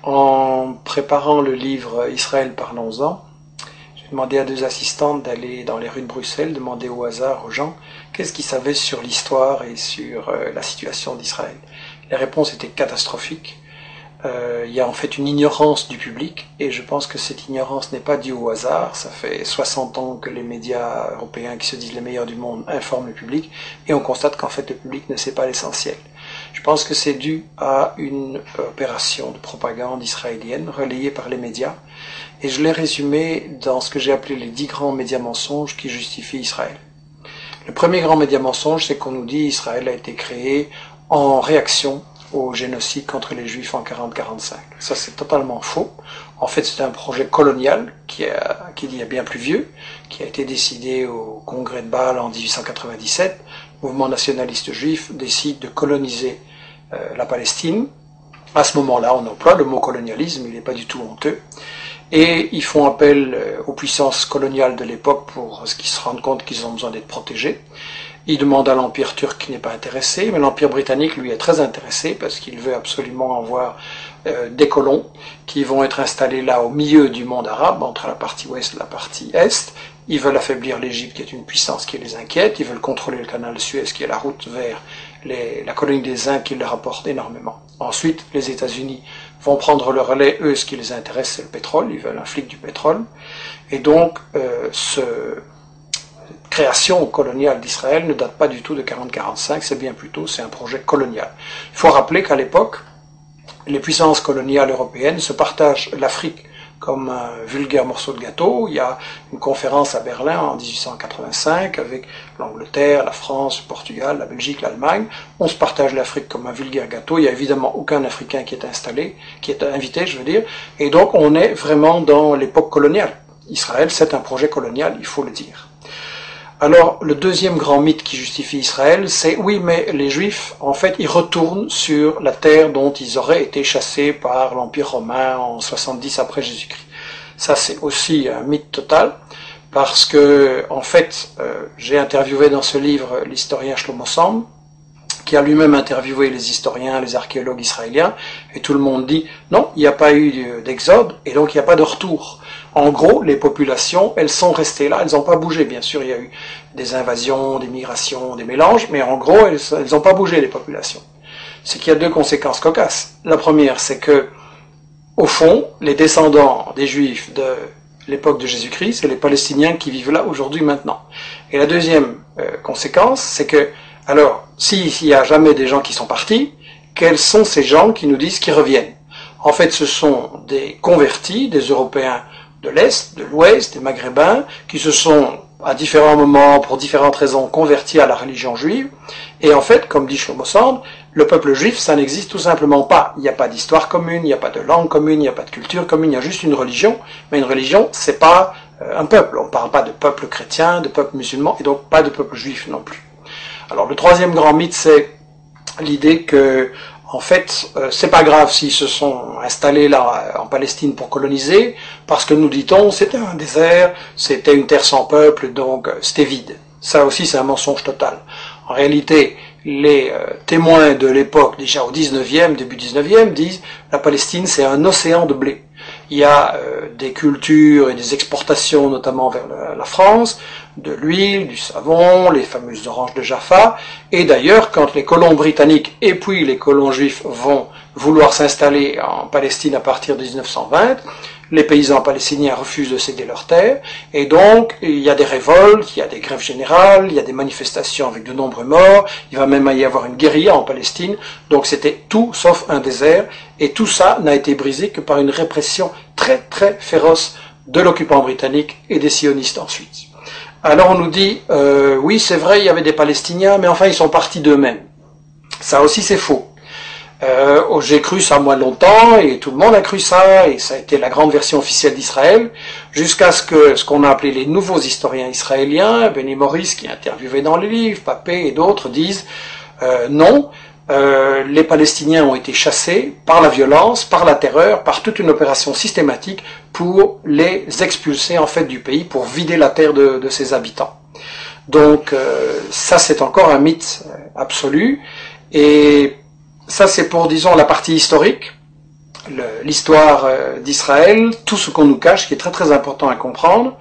En préparant le livre Israël, parlons-en, j'ai demandé à 2 assistantes d'aller dans les rues de Bruxelles, demander au hasard aux gens qu'est-ce qu'ils savaient sur l'histoire et sur la situation d'Israël. Les réponses étaient catastrophiques. Il y a en fait une ignorance du public, et je pense que cette ignorance n'est pas due au hasard. Ça fait 60 ans que les médias européens, qui se disent les meilleurs du monde, informent le public, et on constate qu'en fait le public ne sait pas l'essentiel. Je pense que c'est dû à une opération de propagande israélienne relayée par les médias, et je l'ai résumé dans ce que j'ai appelé les 10 grands médias mensonges qui justifient Israël. Le premier grand média mensonge, c'est qu'on nous dit Israël a été créé en réaction au génocide contre les Juifs en 40-45. Ça, c'est totalement faux. En fait, c'est un projet colonial qui est bien plus vieux, qui a été décidé au congrès de Bâle en 1897. Le mouvement nationaliste juif décide de coloniser la Palestine. À ce moment-là, on emploie le mot colonialisme, il n'est pas du tout honteux. Et ils font appel aux puissances coloniales de l'époque pour ce qu'ils se rendent compte qu'ils ont besoin d'être protégés. Ils demandent à l'Empire turc qui n'est pas intéressé, mais l'Empire britannique, lui, est très intéressé parce qu'il veut absolument avoir des colons qui vont être installés là au milieu du monde arabe, entre la partie ouest et la partie est. Ils veulent affaiblir l'Égypte, qui est une puissance qui les inquiète. Ils veulent contrôler le canal de Suez, qui est la route vers la colonie des Indes, qui leur rapporte énormément. Ensuite, les États-Unis vont prendre le relais. Eux, ce qui les intéresse, c'est le pétrole. Ils veulent un flic du pétrole. Et donc, création coloniale d'Israël ne date pas du tout de 40-45, c'est bien plutôt, c'est un projet colonial. Il faut rappeler qu'à l'époque, les puissances coloniales européennes se partagent l'Afrique comme un vulgaire morceau de gâteau. Il y a une conférence à Berlin en 1885 avec l'Angleterre, la France, le Portugal, la Belgique, l'Allemagne. On se partage l'Afrique comme un vulgaire gâteau. Il n'y a évidemment aucun Africain qui est invité, je veux dire. Et donc on est vraiment dans l'époque coloniale. Israël, c'est un projet colonial, il faut le dire. Alors, le deuxième grand mythe qui justifie Israël, c'est oui, mais les Juifs, en fait, ils retournent sur la terre dont ils auraient été chassés par l'Empire romain en 70 après Jésus-Christ. Ça, c'est aussi un mythe total, parce que, en fait, j'ai interviewé dans ce livre l'historien Shlomo Sand, qui a lui-même interviewé les historiens, les archéologues israéliens, et tout le monde dit non, il n'y a pas eu d'exode, et donc il n'y a pas de retour. En gros, les populations, elles sont restées là, elles n'ont pas bougé. Bien sûr, il y a eu des invasions, des migrations, des mélanges, mais en gros, elles n'ont pas bougé, les populations. C'est qu'il y a 2 conséquences cocasses. La première, c'est que, au fond, les descendants des Juifs de l'époque de Jésus-Christ, c'est les Palestiniens qui vivent là aujourd'hui, maintenant. Et la deuxième conséquence, c'est que, alors, s'il y a jamais des gens qui sont partis, quels sont ces gens qui nous disent qu'ils reviennent? En fait, ce sont des convertis, des Européens de l'Est, de l'Ouest, des Maghrébins, qui se sont, à différents moments, pour différentes raisons, convertis à la religion juive. Et en fait, comme dit Shlomo Sand, le peuple juif, ça n'existe tout simplement pas. Il n'y a pas d'histoire commune, il n'y a pas de langue commune, il n'y a pas de culture commune, il y a juste une religion. Mais une religion, c'est pas un peuple. On ne parle pas de peuple chrétien, de peuple musulman, et donc pas de peuple juif non plus. Alors, le troisième grand mythe, c'est l'idée que, en fait, c'est pas grave s'ils se sont installés là en Palestine pour coloniser, parce que nous dit-on, c'était un désert, c'était une terre sans peuple, donc c'était vide. Ça aussi, c'est un mensonge total. En réalité, les témoins de l'époque, déjà au 19e, début 19e, disent la Palestine, c'est un océan de blé. Il y a des cultures et des exportations, notamment vers la France, de l'huile, du savon, les fameuses oranges de Jaffa. Et d'ailleurs, quand les colons britanniques et puis les colons juifs vont vouloir s'installer en Palestine à partir de 1920, les paysans palestiniens refusent de céder leurs terres, et donc il y a des révoltes, il y a des grèves générales, il y a des manifestations avec de nombreux morts, il va même y avoir une guérilla en Palestine, donc c'était tout sauf un désert, et tout ça n'a été brisé que par une répression très très féroce de l'occupant britannique et des sionistes ensuite. Alors on nous dit, oui c'est vrai, il y avait des Palestiniens, mais enfin ils sont partis d'eux-mêmes. Ça aussi c'est faux. J'ai cru ça moi longtemps, et tout le monde a cru ça, et ça a été la grande version officielle d'Israël, jusqu'à ce qu'on a appelé les nouveaux historiens israéliens, Benny Morris qui est interviewé dans le livre, Papé et d'autres disent non, les Palestiniens ont été chassés par la violence, par la terreur, par toute une opération systématique pour les expulser en fait du pays, pour vider la terre de ses habitants. Donc ça c'est encore un mythe absolu, et ça c'est pour, disons, la partie historique. l'histoire d'Israël, tout ce qu'on nous cache, qui est très très important à comprendre.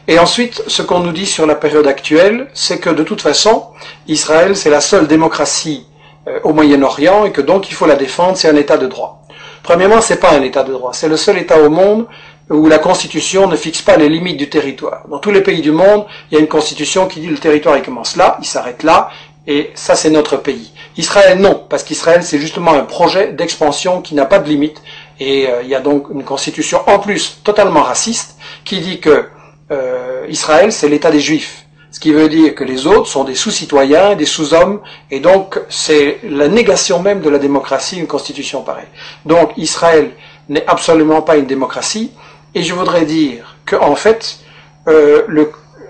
Et ensuite, ce qu'on nous dit sur la période actuelle, c'est que de toute façon, Israël, c'est la seule démocratie au Moyen-Orient et que donc il faut la défendre, c'est un État de droit. Premièrement, c'est pas un État de droit, c'est le seul État au monde où la Constitution ne fixe pas les limites du territoire. Dans tous les pays du monde, il y a une Constitution qui dit le territoire il commence là, il s'arrête là, et ça c'est notre pays. Israël non, parce qu'Israël c'est justement un projet d'expansion qui n'a pas de limite, et il y a donc une Constitution en plus totalement raciste qui dit que Israël c'est l'État des Juifs. Ce qui veut dire que les autres sont des sous-citoyens, des sous-hommes, et donc c'est la négation même de la démocratie, une constitution pareille. Donc Israël n'est absolument pas une démocratie, et je voudrais dire que en fait,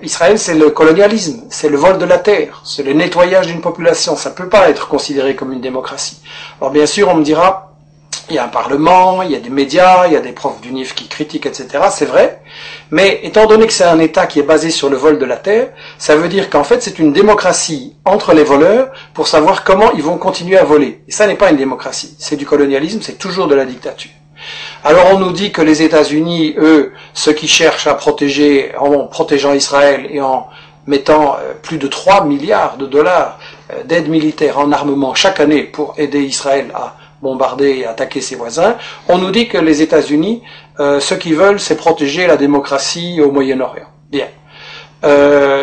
Israël c'est le colonialisme, c'est le vol de la terre, c'est le nettoyage d'une population, ça ne peut pas être considéré comme une démocratie. Alors bien sûr on me dira, il y a un parlement, il y a des médias, il y a des profs d'UNIF qui critiquent, etc. C'est vrai, mais étant donné que c'est un État qui est basé sur le vol de la terre, ça veut dire qu'en fait c'est une démocratie entre les voleurs pour savoir comment ils vont continuer à voler. Et ça n'est pas une démocratie, c'est du colonialisme, c'est toujours de la dictature. Alors on nous dit que les États-Unis, eux, ceux qui cherchent à protéger, en protégeant Israël et en mettant plus de 3 milliards de dollars d'aide militaire en armement chaque année pour aider Israël à bombarder et attaquer ses voisins, on nous dit que les États-Unis, ce qu'ils veulent, c'est protéger la démocratie au Moyen-Orient. Bien.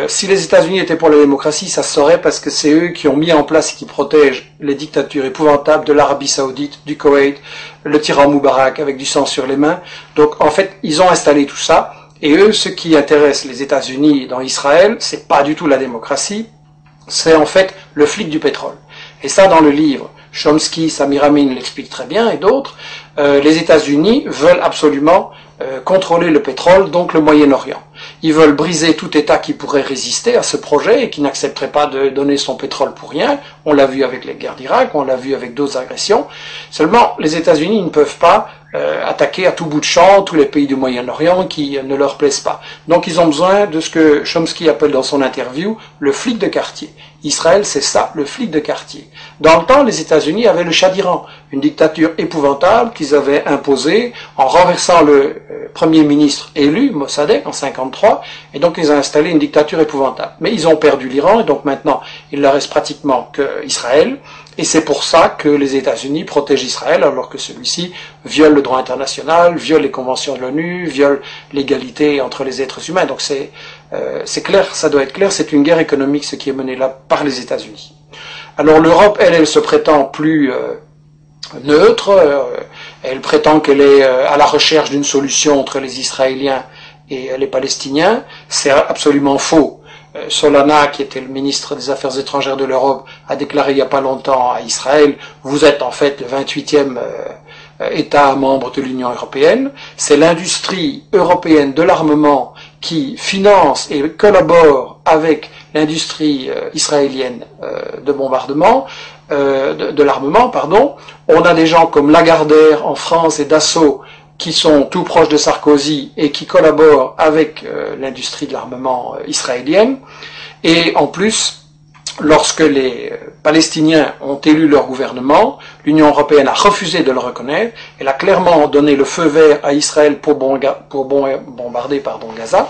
Si les États-Unis étaient pour la démocratie, ça se saurait parce que c'est eux qui ont mis en place et qui protègent les dictatures épouvantables de l'Arabie Saoudite, du Koweït, le tyran Moubarak avec du sang sur les mains. Donc en fait, ils ont installé tout ça. Et eux, ce qui intéresse les États-Unis dans Israël, c'est pas du tout la démocratie, c'est en fait le flic du pétrole. Et ça, dans le livre, Chomsky, Samir Amin l'explique très bien, et d'autres, les États-Unis veulent absolument contrôler le pétrole, donc le Moyen-Orient. Ils veulent briser tout État qui pourrait résister à ce projet et qui n'accepterait pas de donner son pétrole pour rien. On l'a vu avec les guerres d'Irak, on l'a vu avec d'autres agressions. Seulement, les États-Unis ne peuvent pas attaquer à tout bout de champ tous les pays du Moyen-Orient qui ne leur plaisent pas. Donc ils ont besoin de ce que Chomsky appelle dans son interview le flic de quartier. Israël, c'est ça, le flic de quartier. Dans le temps, les États-Unis avaient le Shah d'Iran, une dictature épouvantable qu'ils avaient imposée en renversant le premier ministre élu, Mossadegh, en 1953, et donc ils ont installé une dictature épouvantable. Mais ils ont perdu l'Iran, et donc maintenant, il ne leur reste pratiquement qu'Israël, et c'est pour ça que les États-Unis protègent Israël, alors que celui-ci viole le droit international, viole les conventions de l'ONU, viole l'égalité entre les êtres humains. Donc c'est clair, ça doit être clair, c'est une guerre économique ce qui est menée là par les États-Unis. Alors l'Europe, elle se prétend plus neutre, elle prétend qu'elle est à la recherche d'une solution entre les Israéliens et les Palestiniens. C'est absolument faux. Solana, qui était le ministre des Affaires étrangères de l'Europe, a déclaré il n'y a pas longtemps à Israël, vous êtes en fait le 28e État membre de l'Union européenne. C'est l'industrie européenne de l'armement qui finance et collabore avec l'industrie israélienne de bombardement, de l'armement, pardon. On a des gens comme Lagardère en France et Dassault qui sont tout proches de Sarkozy et qui collaborent avec l'industrie de l'armement israélienne. Et en plus, lorsque les Palestiniens ont élu leur gouvernement, l'Union européenne a refusé de le reconnaître. Elle a clairement donné le feu vert à Israël pour bombarder Gaza.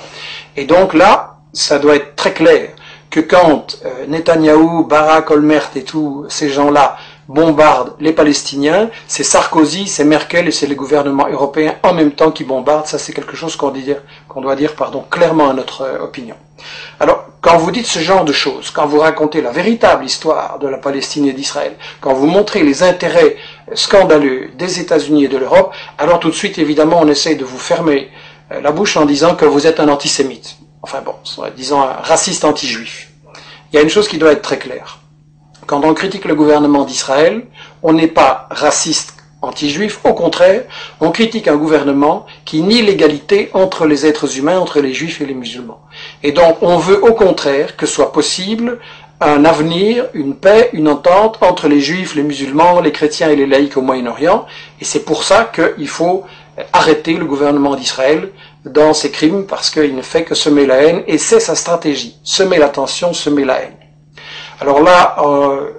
Et donc là, ça doit être très clair que quand Netanyahou, Barak, Olmert et tous ces gens-là bombardent les Palestiniens, c'est Sarkozy, c'est Merkel et c'est les gouvernements européens en même temps qui bombardent. Ça, c'est quelque chose qu'on doit dire clairement à notre opinion. Alors, quand vous dites ce genre de choses, quand vous racontez la véritable histoire de la Palestine et d'Israël, quand vous montrez les intérêts scandaleux des États-Unis et de l'Europe, alors tout de suite, évidemment, on essaye de vous fermer la bouche en disant que vous êtes un antisémite. Enfin bon, disons un raciste anti-juif. Il y a une chose qui doit être très claire. Quand on critique le gouvernement d'Israël, on n'est pas raciste anti-juif, au contraire, on critique un gouvernement qui nie l'égalité entre les êtres humains, entre les juifs et les musulmans. Et donc on veut au contraire que soit possible un avenir, une paix, une entente entre les juifs, les musulmans, les chrétiens et les laïcs au Moyen-Orient, et c'est pour ça qu'il faut arrêter le gouvernement d'Israël dans ses crimes, parce qu'il ne fait que semer la haine, et c'est sa stratégie, semer la tension, semer la haine. Alors là,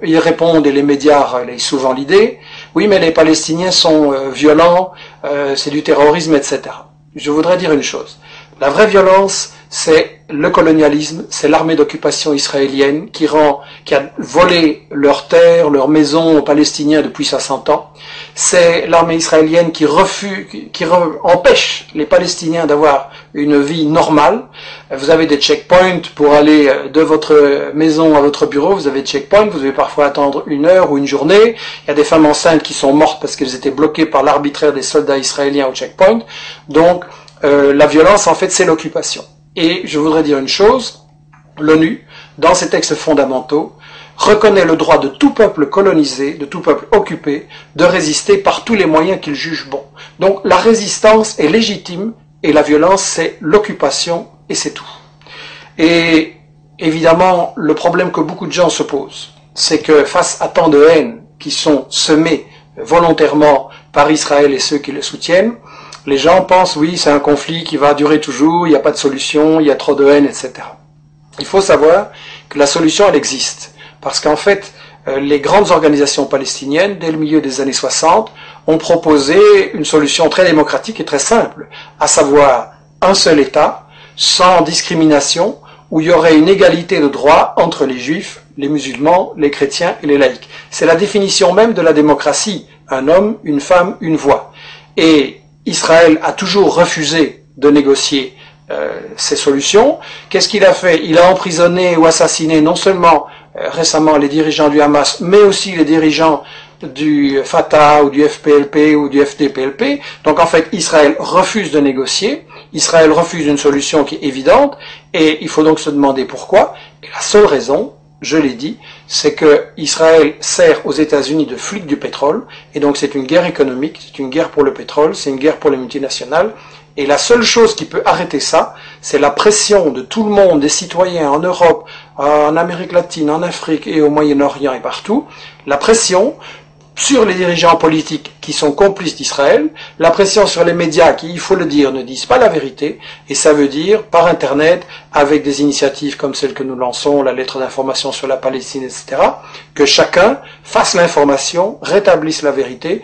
ils répondent, et les médias relayent souvent l'idée, oui, mais les Palestiniens sont violents, c'est du terrorisme, etc. Je voudrais dire une chose. La vraie violence, c'est le colonialisme, c'est l'armée d'occupation israélienne qui a volé leurs terres, leurs maisons aux Palestiniens depuis 60 ans. C'est l'armée israélienne qui empêche les Palestiniens d'avoir une vie normale. Vous avez des checkpoints pour aller de votre maison à votre bureau, vous avez des checkpoints, vous devez parfois attendre 1 heure ou une journée. Il y a des femmes enceintes qui sont mortes parce qu'elles étaient bloquées par l'arbitraire des soldats israéliens au checkpoint. Donc, la violence, en fait, c'est l'occupation. Et je voudrais dire une chose, l'ONU, dans ses textes fondamentaux, reconnaît le droit de tout peuple colonisé, de tout peuple occupé, de résister par tous les moyens qu'il juge bons. Donc la résistance est légitime et la violence, c'est l'occupation et c'est tout. Et évidemment, le problème que beaucoup de gens se posent, c'est que face à tant de haine qui sont semées volontairement par Israël et ceux qui le soutiennent, les gens pensent, oui, c'est un conflit qui va durer toujours, il n'y a pas de solution, il y a trop de haine, etc. Il faut savoir que la solution, elle existe. Parce qu'en fait, les grandes organisations palestiniennes, dès le milieu des années 60, ont proposé une solution très démocratique et très simple, à savoir un seul État, sans discrimination, où il y aurait une égalité de droits entre les juifs, les musulmans, les chrétiens et les laïcs. C'est la définition même de la démocratie. Un homme, une femme, une voix. Et Israël a toujours refusé de négocier ces solutions. Qu'est-ce qu'il a fait? Il a emprisonné ou assassiné non seulement récemment les dirigeants du Hamas, mais aussi les dirigeants du Fatah ou du FPLP ou du FDPLP. Donc en fait, Israël refuse de négocier, Israël refuse une solution qui est évidente, et il faut donc se demander pourquoi. Et la seule raison, je l'ai dit, c'est que Israël sert aux États-Unis de flic du pétrole, et donc c'est une guerre économique, c'est une guerre pour le pétrole, c'est une guerre pour les multinationales, et la seule chose qui peut arrêter ça, c'est la pression de tout le monde, des citoyens en Europe, en Amérique latine, en Afrique et au Moyen-Orient et partout, la pression sur les dirigeants politiques qui sont complices d'Israël, la pression sur les médias qui, il faut le dire, ne disent pas la vérité, et ça veut dire, par Internet, avec des initiatives comme celle que nous lançons, la lettre d'information sur la Palestine, etc., que chacun fasse l'information, rétablisse la vérité,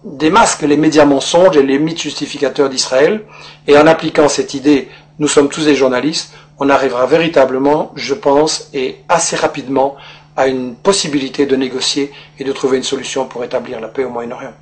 démasque les médias mensonges et les mythes justificateurs d'Israël, et en appliquant cette idée, nous sommes tous des journalistes, on arrivera véritablement, je pense, et assez rapidement, à une possibilité de négocier et de trouver une solution pour établir la paix au Moyen-Orient.